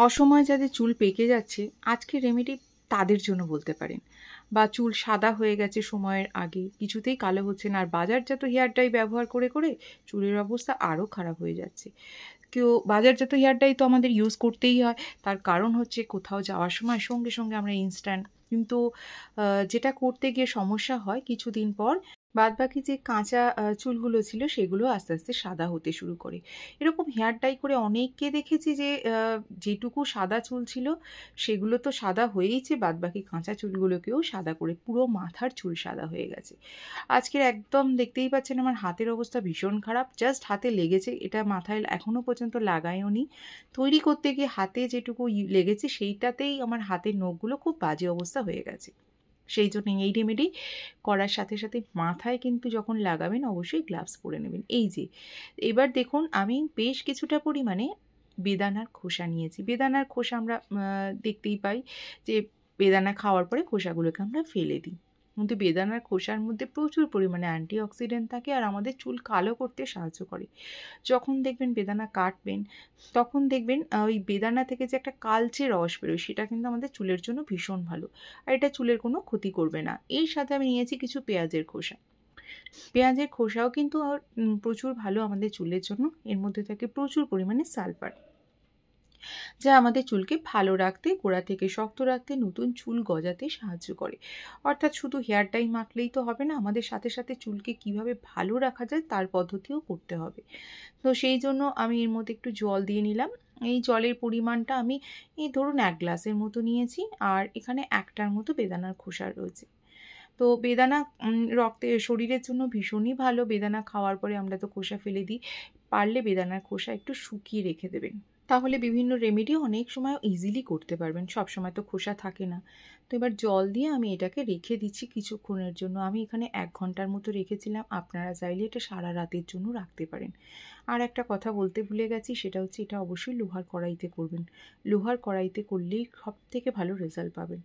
অসময়ে যাদের চুল পেকে যাচ্ছে, আজকের রেমেডি তাদের জন্য বলতে পারেন। বা চুল সাদা হয়ে গেছে সময়ের আগে, কিছুতেই কালো হচ্ছে না, আর বাজারজাত হেয়ার ডাই ব্যবহার করে করে চুলের অবস্থা আরও খারাপ হয়ে যাচ্ছে। কেউ বাজারজাত হেয়ার ডাই তো আমাদের ইউজ করতেই হয়, তার কারণ হচ্ছে কোথাও যাওয়ার সময় সঙ্গে সঙ্গে আমরা ইনস্ট্যান্ট, কিন্তু যেটা করতে গিয়ে সমস্যা হয় কিছুদিন পর বাদবাকি যে কাঁচা চুলগুলো ছিল সেগুলো আস্তে আস্তে সাদা হতে শুরু করে। এরকম হেয়ার ডাই করে অনেককে দেখেছি যে যেটুকু সাদা চুল ছিল সেগুলো তো সাদা হয়েইছে, বাদবাকি কাঁচা চুলগুলোকেও সাদা করে পুরো মাথার চুল সাদা হয়ে গেছে। আজকের একদম দেখতেই পাচ্ছেন আমার হাতের অবস্থা ভীষণ খারাপ, জাস্ট হাতে লেগেছে, এটা মাথায় এখনও পর্যন্ত লাগায়ও নি। তৈরি করতে গিয়ে হাতে যেটুকু লেগেছে সেইটাতেই আমার হাতের নখগুলো খুব বাজে অবস্থা হয়ে গেছে। সেই জন্য এই রেমেডি করার সাথে সাথে মাথায় কিন্তু যখন লাগাবেন অবশ্যই গ্লাভস পরে নেবেন। এই যে এবার দেখুন আমি বেশ কিছুটা পরিমাণে বেদানার খোসা নিয়েছি। বেদানার খোসা আমরা দেখতেই পাই যে বেদানা খাওয়ার পরে খোসাগুলোকে আমরা ফেলে দিই, কিন্তু বেদানার খোসার মধ্যে প্রচুর পরিমাণে অ্যান্টিঅক্সিডেন্ট থাকে আর আমাদের চুল কালো করতে সাহায্য করে। যখন দেখবেন বেদানা কাটবেন তখন দেখবেন ওই বেদানা থেকে যে একটা কালচে রস বেরোয়, সেটা কিন্তু আমাদের চুলের জন্য ভীষণ ভালো, আর এটা চুলের কোনো ক্ষতি করবে না। এর সাথে আমি নিয়েছি কিছু পেঁয়াজের খোসা। পেঁয়াজের খোসাও কিন্তু প্রচুর ভালো আমাদের চুলের জন্য। এর মধ্যে থাকে প্রচুর পরিমাণে সালফার, যা আমাদের চুলকে ভালো রাখতে, গোড়া থেকে শক্ত রাখতে, নতুন চুল গজাতে সাহায্য করে। অর্থাৎ শুধু হেয়ার ডাই মাখলেই তো হবে না, আমাদের সাথে সাথে চুলকে কিভাবে ভালো রাখা যায় তার পদ্ধতিও করতে হবে। তো সেই জন্য আমি এর মধ্যে একটু জল দিয়ে নিলাম। এই জলের পরিমাণটা আমি এই ধরুন 1 গ্লাসের মতো নিয়েছি, আর এখানে একটার মতো বেদানার খোসা রয়েছে। তো বেদানা শরীরের জন্য ভীষণই ভালো। বেদানা খাওয়ার পরে আমরা তো খোসা ফেলে দিই, পারলে বেদানার খোসা একটু শুকিয়ে রেখে দেবেন, তাহলে বিভিন্ন রেমেডি অনেক সময় ইজিলি করতে পারবেন। সব সময় তো খোসা থাকে না। তো এবার জল দিয়ে আমি এটাকে রেখে দিচ্ছি কিছুক্ষণের জন্য। আমি এখানে 1 ঘন্টার মতো রেখেছিলাম, আপনারা চাইলে এটা সারা রাতের জন্য রাখতে পারেন। আর একটা কথা বলতে ভুলে গেছি, সেটা হচ্ছে এটা অবশ্যই লোহার কড়াইতে করবেন। লোহার কড়াইতে করলেই সবথেকে ভালো রেজাল্ট পাবেন।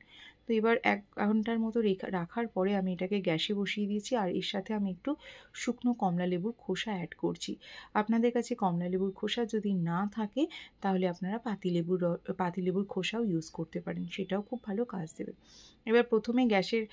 তো এবার 1 ঘন্টার মতো রাখার পরে আমি এটাকে গ্যাসে বসিয়ে দিয়েছি, আর এর সাথে আমি একটু শুকনো কমলা লেবুর খোসা অ্যাড করছি। আপনাদের কাছে কমলা লেবুর খোসা যদি না থাকে তাহলে আপনারা পাতিলেবুর খোসাও ইউজ করতে পারেন, সেটাও খুব ভালো কাজ দেবে। এবার প্রথমে গ্যাসের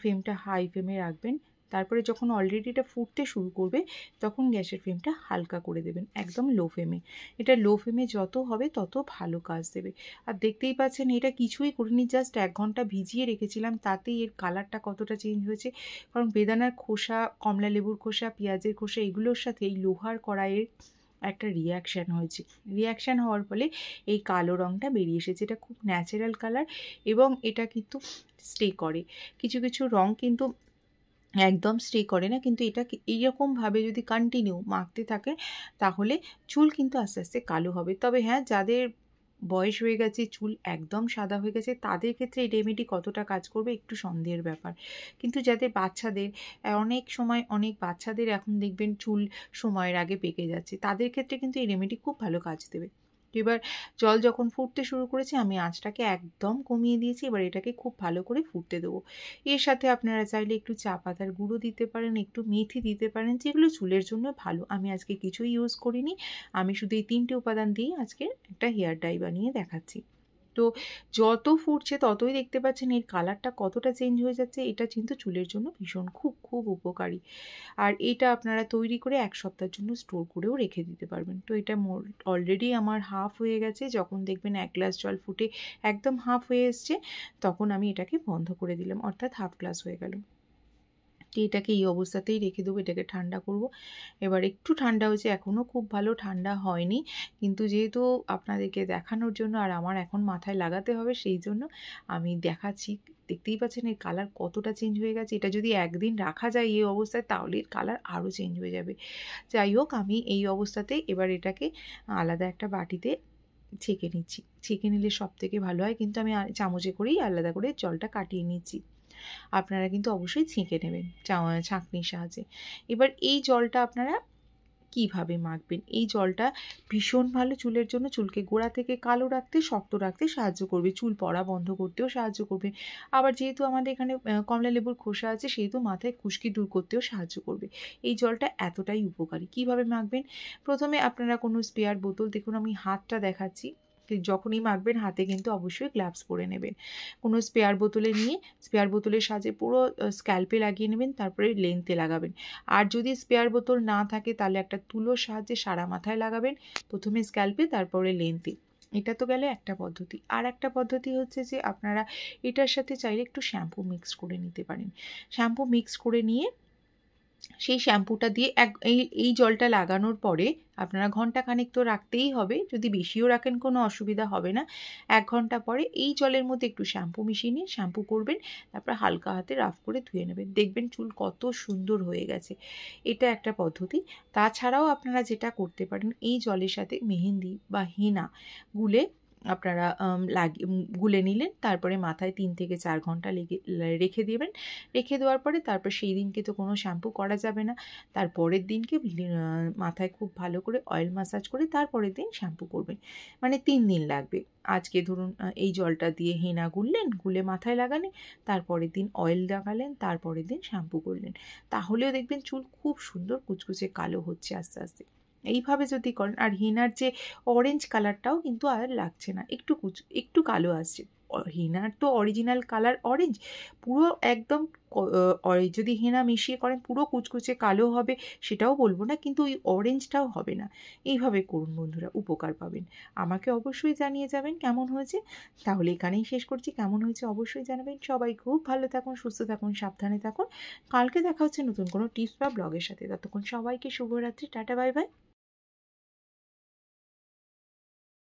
ফ্লেমটা হাই ফ্লেমে রাখবেন, তারপরে যখন অলরেডি এটা ফুটতে শুরু করবে তখন গ্যাসের ফ্লেমটা হালকা করে দেবেন, একদম লো ফ্লেমে। এটা লো ফ্লেমে যত হবে তত ভালো কাজ দেবে। আর দেখতেই পাচ্ছেন এটা কিছুই করিনি, জাস্ট 1 ঘন্টা ভিজিয়ে রেখেছিলাম, তাতেই এর কালারটা কতটা চেঞ্জ হয়েছে। কারণ বেদানার খোসা, কমলা লেবুর খোসা, পেঁয়াজের খোসা এগুলোর সাথে এই লোহার কড়াইয়ের একটা রিয়াকশান হয়েছে। রিয়াকশান হওয়ার ফলে এই কালো রঙটা বেরিয়ে এসেছে। এটা খুব ন্যাচারাল কালার এবং এটা কিন্তু স্টে করে। কিছু কিছু রঙ কিন্তু একদম স্টে করে না, কিন্তু এটা এইরকমভাবে যদি কন্টিনিউ মাখতে থাকে তাহলে চুল কিন্তু আস্তে আস্তে কালো হবে। তবে হ্যাঁ, যাদের বয়স হয়ে গেছে, চুল একদম সাদা হয়ে গেছে, তাদের ক্ষেত্রে এই রেমেডি কতটা কাজ করবে একটু সন্দেহের ব্যাপার। কিন্তু যাদের বাচ্চাদের অনেক সময় অনেক বাচ্চাদের এখন দেখবেন চুল সময়ের আগে পেকে যাচ্ছে, তাদের ক্ষেত্রে কিন্তু এই রেমেডি খুব ভালো কাজ দেবে। এবার জল যখন ফুটতে শুরু করেছে আমি আঁচটাকে একদম কমিয়ে দিয়েছি। এবার এটাকে খুব ভালো করে ফুটতে দেবো। এর সাথে আপনারা চাইলে একটু চা পাতার গুঁড়ো দিতে পারেন, একটু মেথি দিতে পারেন, যেগুলো চুলের জন্য ভালো। আমি আজকে কিছুই ইউজ করিনি, আমি শুধু এই 3টে উপাদান দিয়েই আজকে একটা হেয়ার ডাই বানিয়ে দেখাচ্ছি। তো যত ফুটছে ততই দেখতে পাচ্ছেন এর কালারটা কতটা চেঞ্জ হয়ে যাচ্ছে। এটা কিন্তু চুলের জন্য ভীষণ খুব খুব উপকারী। আর এটা আপনারা তৈরি করে 1 সপ্তাহের জন্য স্টোর করেও রেখে দিতে পারবেন। তো এটা অলরেডি আমার হাফ হয়ে গেছে। যখন দেখবেন 1 গ্লাস জল ফুটে একদম হাফ হয়ে এসছে তখন আমি এটাকে বন্ধ করে দিলাম, অর্থাৎ হাফ গ্লাস হয়ে গেল। এটাকে এই অবস্থাতেই রেখে দেবো, এটাকে ঠান্ডা করব। এবার একটু ঠান্ডা হয়েছে, এখনও খুব ভালো ঠান্ডা হয়নি, কিন্তু যেহেতু আপনাদেরকে দেখানোর জন্য আর আমার এখন মাথায় লাগাতে হবে সেই জন্য আমি দেখাচ্ছি। দেখতেই পাচ্ছেন এর কালার কতটা চেঞ্জ হয়ে গেছে। এটা যদি একদিন রাখা যায় এই অবস্থায় তাহলে এর কালার আরও চেঞ্জ হয়ে যাবে। যাই হোক, আমি এই অবস্থাতে এবার এটাকে আলাদা একটা বাটিতে ছেঁকে নিচ্ছি। ছেঁকে নিলে সব থেকে ভালো হয়, কিন্তু আমি চামচে করেই আলাদা করে জলটা কাটিয়ে নিচ্ছি। আপনারা কিন্তু অবশ্যই ছেঁকে নেবেন ছাঁকনির সাহায্যে। এবার এই জলটা আপনারা কিভাবে মাখবেন? এই জলটা ভীষণ ভালো চুলের জন্য। চুলকে গোড়া থেকে কালো রাখতে, শক্ত রাখতে সাহায্য করবে, চুল পড়া বন্ধ করতেও সাহায্য করবে। আবার যেহেতু আমাদের এখানে কমলা লেবুর খোসা আছে সেহেতু মাথায় খুশকি দূর করতেও সাহায্য করবে। এই জলটা এতটাই উপকারী। কিভাবে মাখবেন? প্রথমে আপনারা কোনো স্পেয়ার বোতল, দেখুন আমি হাতটা দেখাচ্ছি, যখনই মাখবেন হাতে কিন্তু অবশ্যই গ্লাভস পরে নেবেন। কোনো স্পেয়ার বোতলে নিয়ে স্পেয়ার বোতলের সাহায্যে পুরো স্ক্যাল্পে লাগিয়ে নেবেন, তারপরে লেন্থে লাগাবেন। আর যদি স্পেয়ার বোতল না থাকে তাহলে একটা তুলোর সাহায্যে সারা মাথায় লাগাবেন, প্রথমে স্ক্যাল্পে তারপরে লেন্থে। এটা তো গেলে একটা পদ্ধতি। আর একটা পদ্ধতি হচ্ছে যে আপনারা এটার সাথে চাইলে একটু শ্যাম্পু মিক্স করে নিতে পারেন। শ্যাম্পু মিক্স করে নিয়ে সেই শ্যাম্পুটা দিয়ে এই জলটা লাগানোর পরে আপনারা ঘন্টাখানেক তো রাখতেই হবে, যদি বেশিও রাখেন কোনো অসুবিধা হবে না। 1 ঘন্টা পরে এই জলের মধ্যে একটু শ্যাম্পু মিশিয়ে নিয়ে শ্যাম্পু করবেন, তারপর হালকা হাতে রাফ করে ধুয়ে নেবেন, দেখবেন চুল কত সুন্দর হয়ে গেছে। এটা একটা পদ্ধতি। তাছাড়াও আপনারা যেটা করতে পারেন, এই জলের সাথে মেহেন্দি বা হেনা গুলে আপনারা গুলে নিলেন, তারপরে মাথায় 3 থেকে 4 ঘন্টা রেখে দেবেন। রেখে দেওয়ার পরে তারপর সেই দিনকে তো কোনো শ্যাম্পু করা যাবে না, তারপরের দিনকে মাথায় খুব ভালো করে অয়েল ম্যাসাজ করে তারপরের দিন শ্যাম্পু করবেন। মানে 3 দিন লাগবে। আজকে ধরুন এই জলটা দিয়ে হেনা গুললেন, গুলে মাথায় লাগালেন, তারপরের দিন অয়েল লাগালেন, তারপরের দিন শ্যাম্পু করলেন, তাহলেও দেখবেন চুল খুব সুন্দর কুচকুচে কালো হচ্ছে আস্তে আস্তে। এইভাবে যদি করেন, আর হেনার যে অরেঞ্জ কালারটাও কিন্তু আর লাগছে না, একটু কালো আসছে। হেনার তো অরিজিনাল কালার অরেঞ্জ, পুরো একদম যদি হেনা মিশিয়ে করেন পুরো কুচকুচে কালো হবে সেটাও বলবো না, কিন্তু ওই অরেঞ্জটাও হবে না। এইভাবে করুন বন্ধুরা, উপকার পাবেন। আমাকে অবশ্যই জানিয়ে যাবেন কেমন হয়েছে। তাহলে এখানেই শেষ করছি, কেমন হয়েছে অবশ্যই জানাবেন। সবাই খুব ভালো থাকুন, সুস্থ থাকুন, সাবধানে থাকুন। কালকে দেখা হচ্ছে নতুন কোনো টিপস বা ব্লগের সাথে। ততক্ষণ সবাইকে শুভরাত্রি, টাটা, বাই বাই।